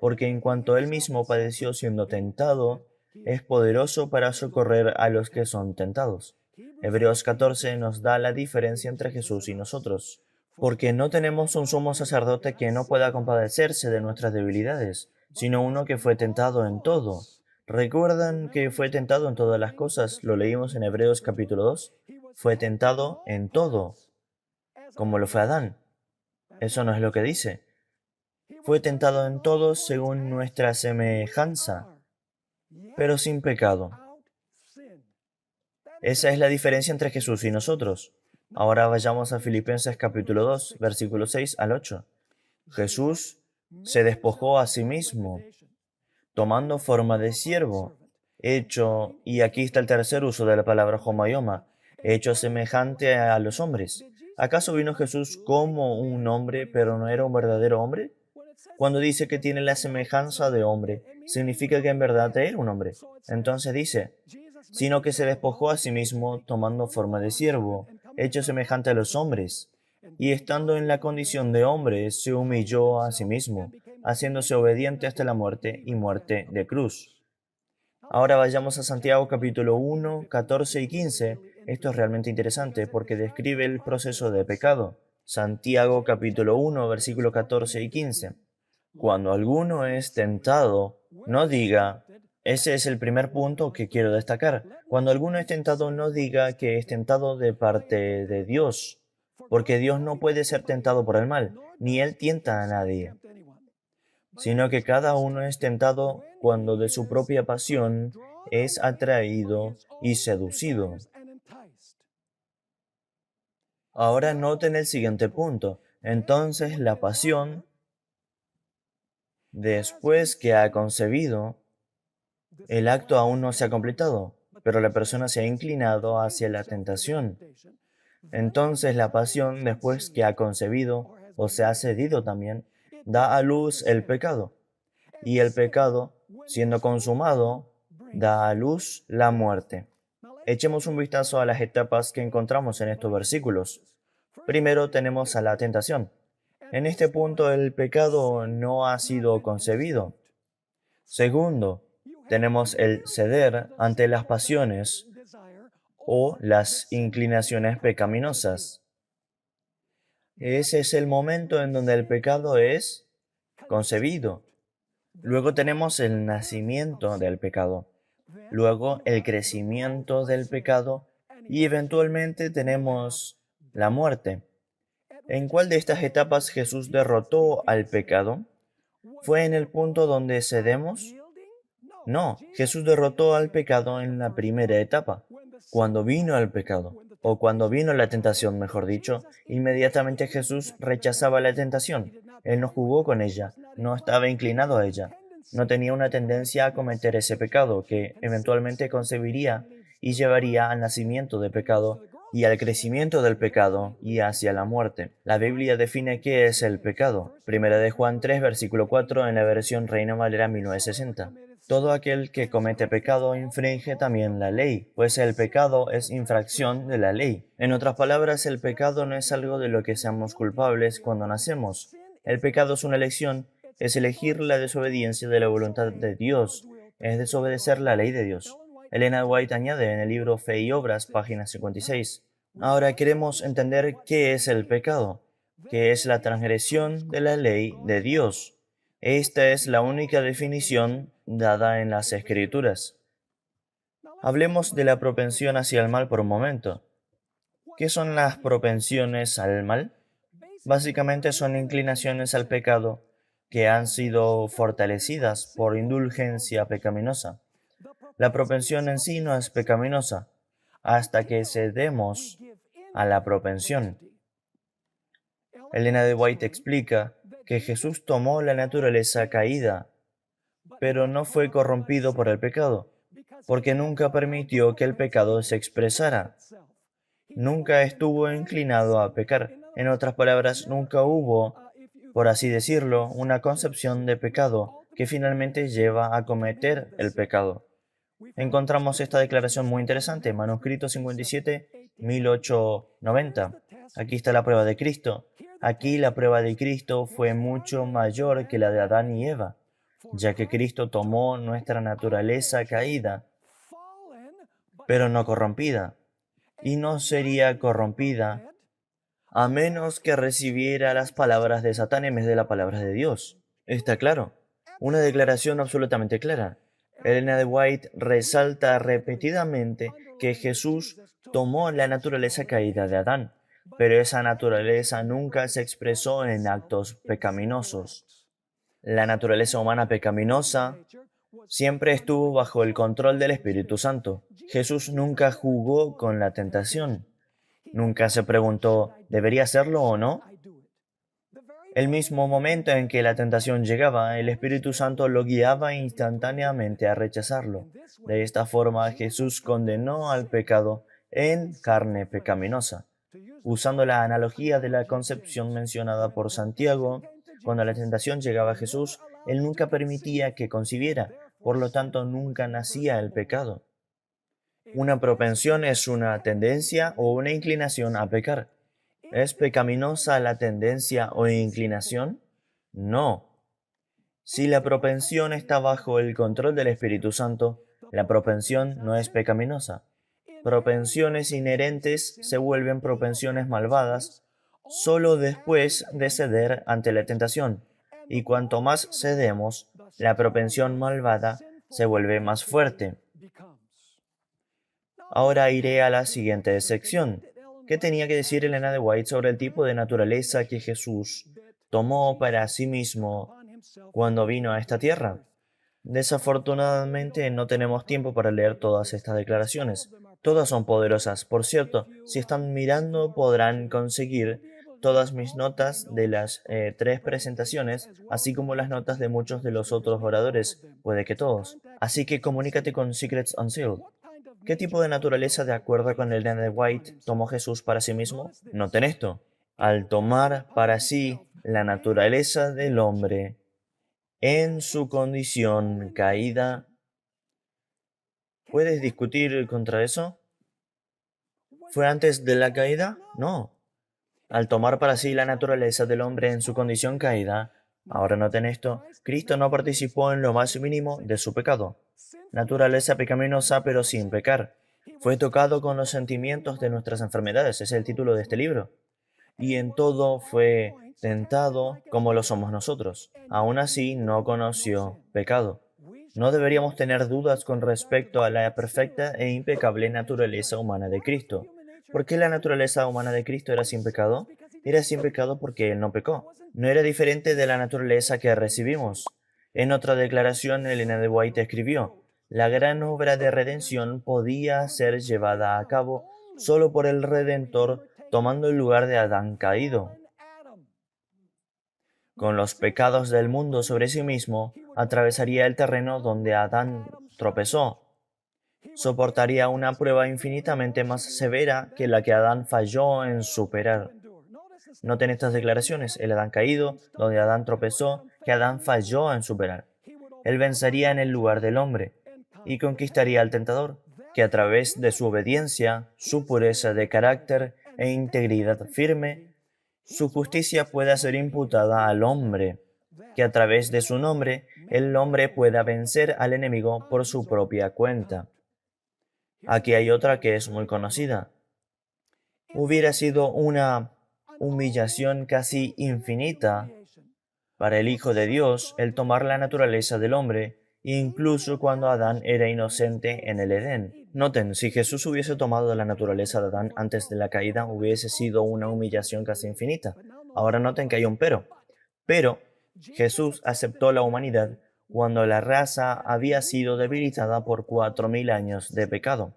porque en cuanto él mismo padeció siendo tentado, es poderoso para socorrer a los que son tentados. Hebreos 14 nos da la diferencia entre Jesús y nosotros, porque no tenemos un sumo sacerdote que no pueda compadecerse de nuestras debilidades, sino uno que fue tentado en todo. ¿Recuerdan que fue tentado en todas las cosas? Lo leímos en Hebreos capítulo 2. Fue tentado en todo, como lo fue Adán. Eso no es lo que dice. Fue tentado en todo según nuestra semejanza, pero sin pecado. Esa es la diferencia entre Jesús y nosotros. Ahora vayamos a Filipenses capítulo 2, versículos 6 al 8. Jesús se despojó a sí mismo, tomando forma de siervo, hecho, y aquí está el tercer uso de la palabra homayoma, hecho semejante a los hombres. ¿Acaso vino Jesús como un hombre, pero no era un verdadero hombre? Cuando dice que tiene la semejanza de hombre, significa que en verdad era un hombre. Entonces dice, sino que se despojó a sí mismo tomando forma de siervo, hecho semejante a los hombres, y estando en la condición de hombre, se humilló a sí mismo, haciéndose obediente hasta la muerte y muerte de cruz. Ahora vayamos a Santiago capítulo 1, 14 y 15. Esto es realmente interesante porque describe el proceso de pecado. Santiago capítulo 1, versículo 14 y 15. Cuando alguno es tentado, no diga, ese es el primer punto que quiero destacar. Cuando alguno es tentado, no diga que es tentado de parte de Dios, porque Dios no puede ser tentado por el mal, ni Él tienta a nadie, sino que cada uno es tentado cuando de su propia pasión es atraído y seducido. Ahora noten el siguiente punto. Entonces la pasión, después que ha concebido, el acto aún no se ha completado, pero la persona se ha inclinado hacia la tentación. Entonces la pasión, después que ha concebido o se ha cedido también, da a luz el pecado. Y el pecado, siendo consumado, da a luz la muerte. Echemos un vistazo a las etapas que encontramos en estos versículos. Primero tenemos a la tentación. En este punto el pecado no ha sido concebido. Segundo, tenemos el ceder ante las pasiones o las inclinaciones pecaminosas. Ese es el momento en donde el pecado es concebido. Luego tenemos el nacimiento del pecado. Luego el crecimiento del pecado y eventualmente tenemos la muerte. ¿En cuál de estas etapas Jesús derrotó al pecado? ¿Fue en el punto donde cedemos? No, Jesús derrotó al pecado en la primera etapa, cuando vino el pecado, o cuando vino la tentación, mejor dicho, inmediatamente Jesús rechazaba la tentación. Él no jugó con ella, no estaba inclinado a ella, no tenía una tendencia a cometer ese pecado que eventualmente concebiría y llevaría al nacimiento del pecado y al crecimiento del pecado y hacia la muerte. La Biblia define qué es el pecado. Primera de Juan 3, versículo 4 en la versión Reina Valera 1960. Todo aquel que comete pecado infringe también la ley, pues el pecado es infracción de la ley. En otras palabras, el pecado no es algo de lo que seamos culpables cuando nacemos. El pecado es una elección, es elegir la desobediencia de la voluntad de Dios, es desobedecer la ley de Dios. Elena White añade en el libro Fe y Obras, página 56. Ahora queremos entender qué es el pecado, qué es la transgresión de la ley de Dios. Esta es la única definición dada en las Escrituras. Hablemos de la propensión hacia el mal por un momento. ¿Qué son las propensiones al mal? Básicamente son inclinaciones al pecado que han sido fortalecidas por indulgencia pecaminosa. La propensión en sí no es pecaminosa hasta que cedemos a la propensión. Elena de White explica que Jesús tomó la naturaleza caída, pero no fue corrompido por el pecado, porque nunca permitió que el pecado se expresara. Nunca estuvo inclinado a pecar. En otras palabras, nunca hubo, por así decirlo, una concepción de pecado que finalmente lleva a cometer el pecado. Encontramos esta declaración muy interesante, manuscrito 57, 1890. Aquí está la prueba de Cristo. Aquí la prueba de Cristo fue mucho mayor que la de Adán y Eva, ya que Cristo tomó nuestra naturaleza caída, pero no corrompida, y no sería corrompida a menos que recibiera las palabras de Satán en vez de las palabras de Dios. Está claro. Una declaración absolutamente clara. Elena de White resalta repetidamente que Jesús tomó la naturaleza caída de Adán, pero esa naturaleza nunca se expresó en actos pecaminosos. La naturaleza humana pecaminosa siempre estuvo bajo el control del Espíritu Santo. Jesús nunca jugó con la tentación. Nunca se preguntó, ¿debería hacerlo o no? El mismo momento en que la tentación llegaba, el Espíritu Santo lo guiaba instantáneamente a rechazarlo. De esta forma, Jesús condenó al pecado en carne pecaminosa. Usando la analogía de la concepción mencionada por Santiago, cuando la tentación llegaba a Jesús, él nunca permitía que concibiera, por lo tanto nunca nacía el pecado. Una propensión es una tendencia o una inclinación a pecar. ¿Es pecaminosa la tendencia o inclinación? No. Si la propensión está bajo el control del Espíritu Santo, la propensión no es pecaminosa. Propensiones inherentes se vuelven propensiones malvadas solo después de ceder ante la tentación, y cuanto más cedemos, la propensión malvada se vuelve más fuerte. Ahora iré a la siguiente sección. ¿Qué tenía que decir Elena de White sobre el tipo de naturaleza que Jesús tomó para sí mismo cuando vino a esta tierra? Desafortunadamente no tenemos tiempo para leer todas estas declaraciones. Todas son poderosas. Por cierto, si están mirando podrán conseguir todas mis notas de las 3 presentaciones, así como las notas de muchos de los otros oradores, puede que todos. Así que comunícate con Secrets Unsealed. ¿Qué tipo de naturaleza, de acuerdo con Elena de White, tomó Jesús para sí mismo? Noten esto. Al tomar para sí la naturaleza del hombre en su condición caída, ¿puedes discutir contra eso? ¿Fue antes de la caída? No. Al tomar para sí la naturaleza del hombre en su condición caída, ahora noten esto, Cristo no participó en lo más mínimo de su pecado. Naturaleza pecaminosa pero sin pecar. Fue tocado con los sentimientos de nuestras enfermedades, es el título de este libro. Y en todo fue tentado como lo somos nosotros. Aún así no conoció pecado. No deberíamos tener dudas con respecto a la perfecta e impecable naturaleza humana de Cristo. ¿Por qué la naturaleza humana de Cristo era sin pecado? Era sin pecado porque Él no pecó. No era diferente de la naturaleza que recibimos. En otra declaración, Elena de White escribió, la gran obra de redención podía ser llevada a cabo solo por el Redentor tomando el lugar de Adán caído. Con los pecados del mundo sobre sí mismo, atravesaría el terreno donde Adán tropezó. Soportaría una prueba infinitamente más severa que la que Adán falló en superar. Noten estas declaraciones, el Adán caído, donde Adán tropezó, que Adán falló en superar. Él vencería en el lugar del hombre y conquistaría al tentador, que a través de su obediencia, su pureza de carácter e integridad firme, su justicia pueda ser imputada al hombre, que a través de su nombre el hombre pueda vencer al enemigo por su propia cuenta. Aquí hay otra que es muy conocida. Hubiera sido una humillación casi infinita para el Hijo de Dios el tomar la naturaleza del hombre, incluso cuando Adán era inocente en el Edén. Noten, si Jesús hubiese tomado la naturaleza de Adán antes de la caída, hubiese sido una humillación casi infinita. Ahora noten que hay un pero. Pero Jesús aceptó la humanidad cuando la raza había sido debilitada por 4000 años de pecado.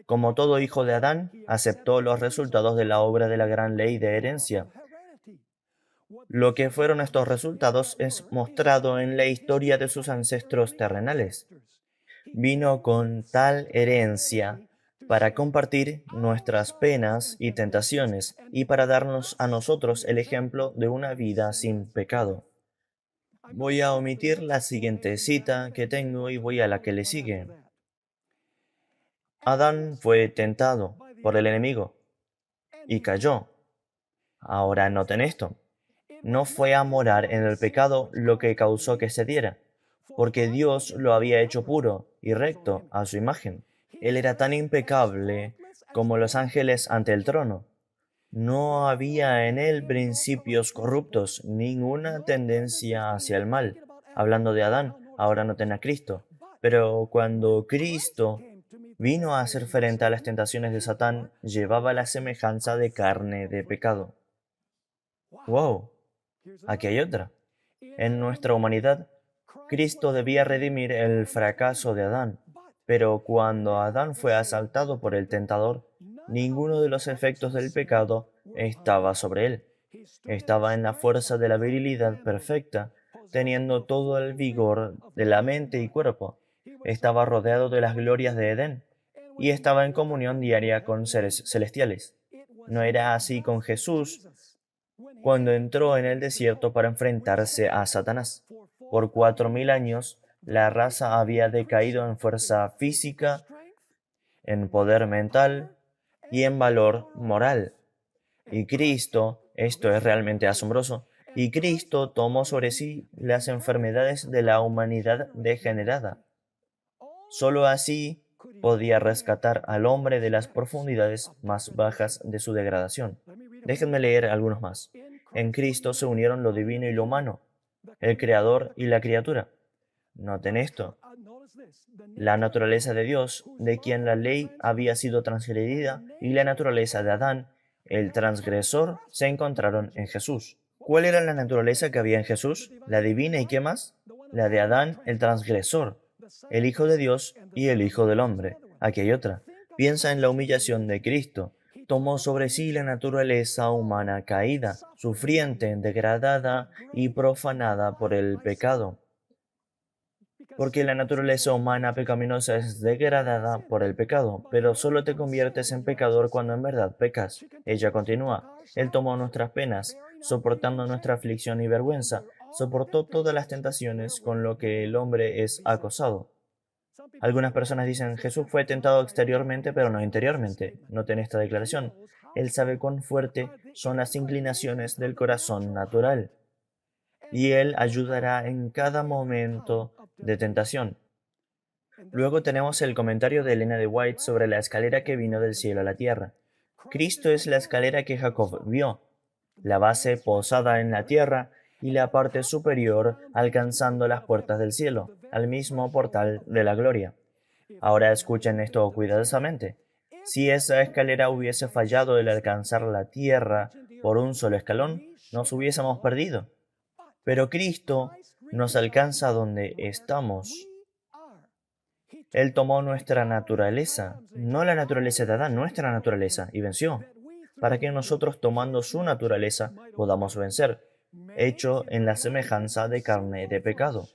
Como todo hijo de Adán, aceptó los resultados de la obra de la gran ley de herencia. Lo que fueron estos resultados es mostrado en la historia de sus ancestros terrenales. Vino con tal herencia para compartir nuestras penas y tentaciones y para darnos a nosotros el ejemplo de una vida sin pecado. Voy a omitir la siguiente cita que tengo y voy a la que le sigue. Adán fue tentado por el enemigo y cayó. Ahora noten esto. No fue a morar en el pecado lo que causó que se diera, porque Dios lo había hecho puro y recto a su imagen. Él era tan impecable como los ángeles ante el trono. No había en él principios corruptos, ninguna tendencia hacia el mal. Hablando de Adán, ahora noten a Cristo. Pero cuando Cristo vino a hacer frente a las tentaciones de Satán, llevaba la semejanza de carne de pecado. ¡Wow! Aquí hay otra. En nuestra humanidad, Cristo debía redimir el fracaso de Adán, pero cuando Adán fue asaltado por el tentador, ninguno de los efectos del pecado estaba sobre él. Estaba en la fuerza de la virilidad perfecta, teniendo todo el vigor de la mente y cuerpo. Estaba rodeado de las glorias de Edén y estaba en comunión diaria con seres celestiales. No era así con Jesús cuando entró en el desierto para enfrentarse a Satanás. Por 4000 años, la raza había decaído en fuerza física, en poder mental y en valor moral. Y Cristo, esto es realmente asombroso, y Cristo tomó sobre sí las enfermedades de la humanidad degenerada. Solo así podía rescatar al hombre de las profundidades más bajas de su degradación. Déjenme leer algunos más. En Cristo se unieron lo divino y lo humano, el creador y la criatura. Noten esto. La naturaleza de Dios, de quien la ley había sido transgredida, y la naturaleza de Adán, el transgresor, se encontraron en Jesús. ¿Cuál era la naturaleza que había en Jesús? La divina y qué más? La de Adán, el transgresor, el Hijo de Dios y el Hijo del Hombre. Aquí hay otra. Piensa en la humillación de Cristo. Tomó sobre sí la naturaleza humana caída, sufriente, degradada y profanada por el pecado. Porque la naturaleza humana pecaminosa es degradada por el pecado, pero solo te conviertes en pecador cuando en verdad pecas. Ella continúa. Él tomó nuestras penas, soportando nuestra aflicción y vergüenza, soportó todas las tentaciones con lo que el hombre es acosado. Algunas personas dicen, Jesús fue tentado exteriormente, pero no interiormente. Noten esta declaración. Él sabe cuán fuerte son las inclinaciones del corazón natural, y Él ayudará en cada momento de tentación. Luego tenemos el comentario de Elena de White sobre la escalera que vino del cielo a la tierra. Cristo es la escalera que Jacob vio, la base posada en la tierra y la parte superior alcanzando las puertas del cielo, al mismo portal de la gloria. Ahora escuchen esto cuidadosamente. Si esa escalera hubiese fallado el alcanzar la tierra por un solo escalón, nos hubiésemos perdido. Pero Cristo nos alcanza donde estamos. Él tomó nuestra naturaleza, no la naturaleza de Adán, nuestra naturaleza, y venció, para que nosotros tomando su naturaleza podamos vencer, hecho en la semejanza de carne de pecado.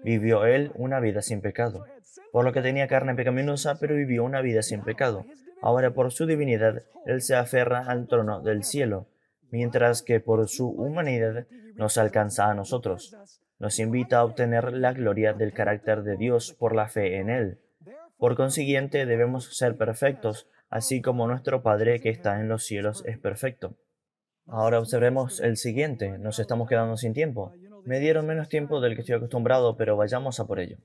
Vivió Él una vida sin pecado, por lo que tenía carne pecaminosa, pero vivió una vida sin pecado. Ahora por su divinidad, Él se aferra al trono del cielo, mientras que por su humanidad nos alcanza a nosotros. Nos invita a obtener la gloria del carácter de Dios por la fe en Él. Por consiguiente, debemos ser perfectos, así como nuestro Padre que está en los cielos es perfecto. Ahora observemos el siguiente. Nos estamos quedando sin tiempo. Me dieron menos tiempo del que estoy acostumbrado, pero vayamos a por ello.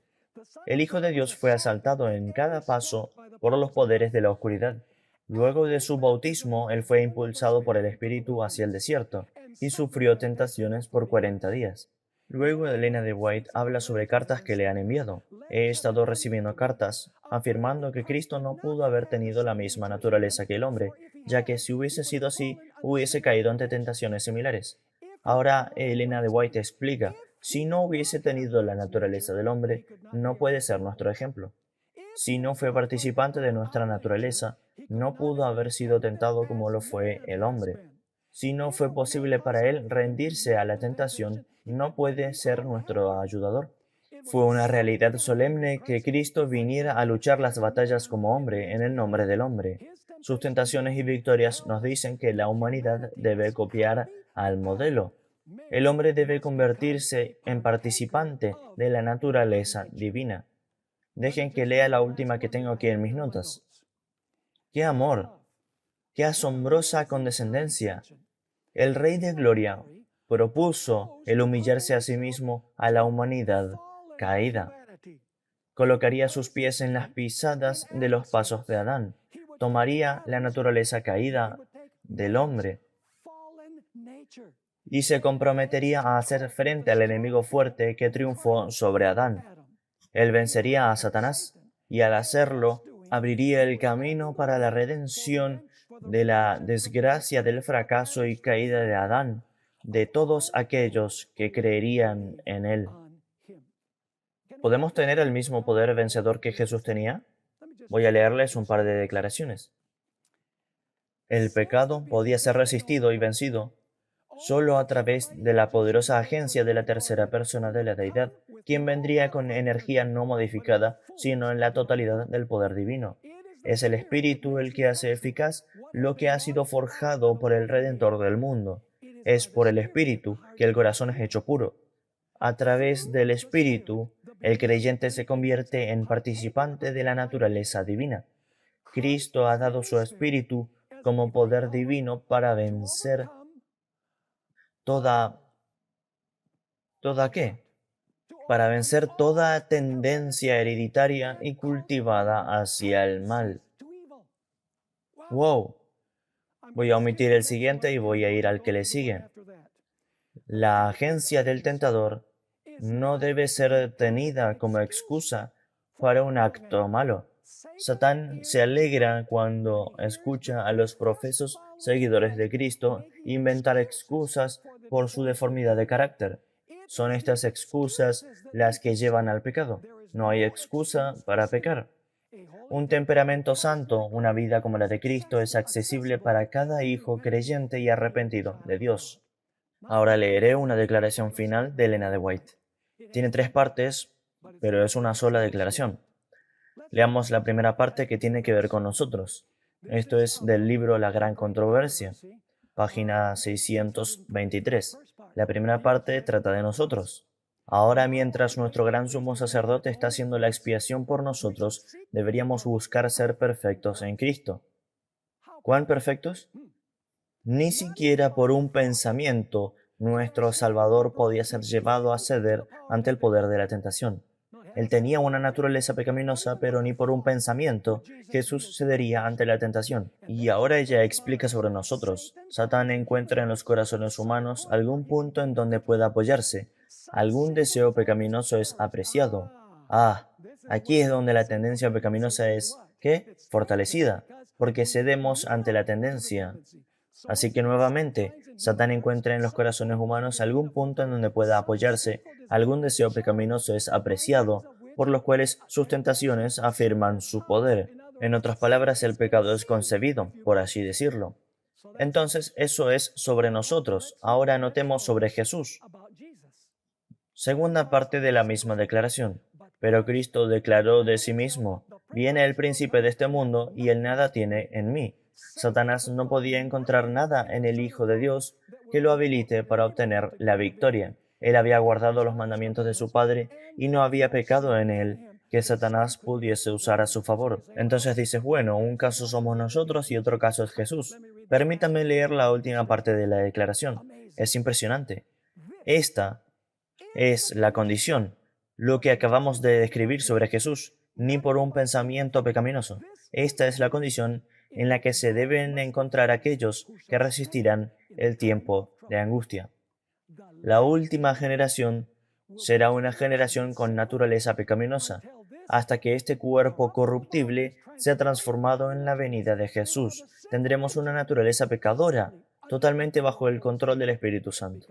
El Hijo de Dios fue asaltado en cada paso por los poderes de la oscuridad. Luego de su bautismo, él fue impulsado por el Espíritu hacia el desierto y sufrió tentaciones por 40 días. Luego Elena de White habla sobre cartas que le han enviado. He estado recibiendo cartas afirmando que Cristo no pudo haber tenido la misma naturaleza que el hombre, ya que si hubiese sido así, hubiese caído ante tentaciones similares. Ahora Elena de White explica, si no hubiese tenido la naturaleza del hombre, no puede ser nuestro ejemplo. Si no fue participante de nuestra naturaleza, no pudo haber sido tentado como lo fue el hombre. Si no fue posible para él rendirse a la tentación, no puede ser nuestro ayudador. Fue una realidad solemne que Cristo viniera a luchar las batallas como hombre en el nombre del hombre. Sus tentaciones y victorias nos dicen que la humanidad debe copiar al modelo. El hombre debe convertirse en participante de la naturaleza divina. Dejen que lea la última que tengo aquí en mis notas. ¡Qué amor! ¡Qué asombrosa condescendencia! El Rey de Gloria propuso el humillarse a sí mismo a la humanidad caída. Colocaría sus pies en las pisadas de los pasos de Adán. Tomaría la naturaleza caída del hombre y se comprometería a hacer frente al enemigo fuerte que triunfó sobre Adán. Él vencería a Satanás y al hacerlo abriría el camino para la redención de la desgracia del fracaso y caída de Adán, de todos aquellos que creerían en él. ¿Podemos tener el mismo poder vencedor que Jesús tenía? Voy a leerles un par de declaraciones. El pecado podía ser resistido y vencido solo a través de la poderosa agencia de la tercera persona de la deidad, quien vendría con energía no modificada, sino en la totalidad del poder divino. Es el Espíritu el que hace eficaz lo que ha sido forjado por el Redentor del mundo. Es por el Espíritu que el corazón es hecho puro. A través del Espíritu, el creyente se convierte en participante de la naturaleza divina. Cristo ha dado su Espíritu como poder divino para vencer toda ¿qué? Para vencer toda tendencia hereditaria y cultivada hacia el mal. ¡Wow! Voy a omitir el siguiente y voy a ir al que le sigue. La agencia del tentador no debe ser tenida como excusa para un acto malo. Satán se alegra cuando escucha a los profesos seguidores de Cristo inventar excusas por su deformidad de carácter. Son estas excusas las que llevan al pecado. No hay excusa para pecar. Un temperamento santo, una vida como la de Cristo, es accesible para cada hijo creyente y arrepentido de Dios. Ahora leeré una declaración final de Elena de White. Tiene 3 partes, pero es una sola declaración. Leamos la primera parte que tiene que ver con nosotros. Esto es del libro La Gran Controversia, página 623. La primera parte trata de nosotros. Ahora, mientras nuestro gran sumo sacerdote está haciendo la expiación por nosotros, deberíamos buscar ser perfectos en Cristo. ¿Cuán perfectos? Ni siquiera por un pensamiento nuestro Salvador podía ser llevado a ceder ante el poder de la tentación. Él tenía una naturaleza pecaminosa, pero ni por un pensamiento Jesús cedería ante la tentación. Y ahora ella explica sobre nosotros. Satán encuentra en los corazones humanos algún punto en donde pueda apoyarse. Algún deseo pecaminoso es apreciado. Aquí es donde la tendencia pecaminosa es, ¿qué? Fortalecida, porque cedemos ante la tendencia. Así que nuevamente, Satán encuentra en los corazones humanos algún punto en donde pueda apoyarse, algún deseo pecaminoso es apreciado, por los cuales sus tentaciones afirman su poder. En otras palabras, el pecado es concebido, por así decirlo. Entonces, eso es sobre nosotros. Ahora notemos sobre Jesús. Segunda parte de la misma declaración. Pero Cristo declaró de sí mismo, viene el príncipe de este mundo y él nada tiene en mí. Satanás no podía encontrar nada en el Hijo de Dios que lo habilite para obtener la victoria. Él había guardado los mandamientos de su Padre y no había pecado en él que Satanás pudiese usar a su favor. Entonces dices, bueno, un caso somos nosotros y otro caso es Jesús. Permítame leer la última parte de la declaración. Es impresionante. Esta es la condición, lo que acabamos de describir sobre Jesús, ni por un pensamiento pecaminoso. Esta es la condición en la que se deben encontrar aquellos que resistirán el tiempo de angustia. La última generación será una generación con naturaleza pecaminosa, hasta que este cuerpo corruptible sea transformado en la venida de Jesús. Tendremos una naturaleza pecadora, totalmente bajo el control del Espíritu Santo,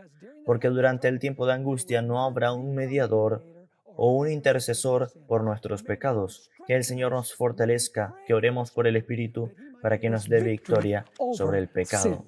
porque durante el tiempo de angustia no habrá un mediador o un intercesor por nuestros pecados. Que el Señor nos fortalezca, que oremos por el Espíritu para que nos dé victoria sobre el pecado.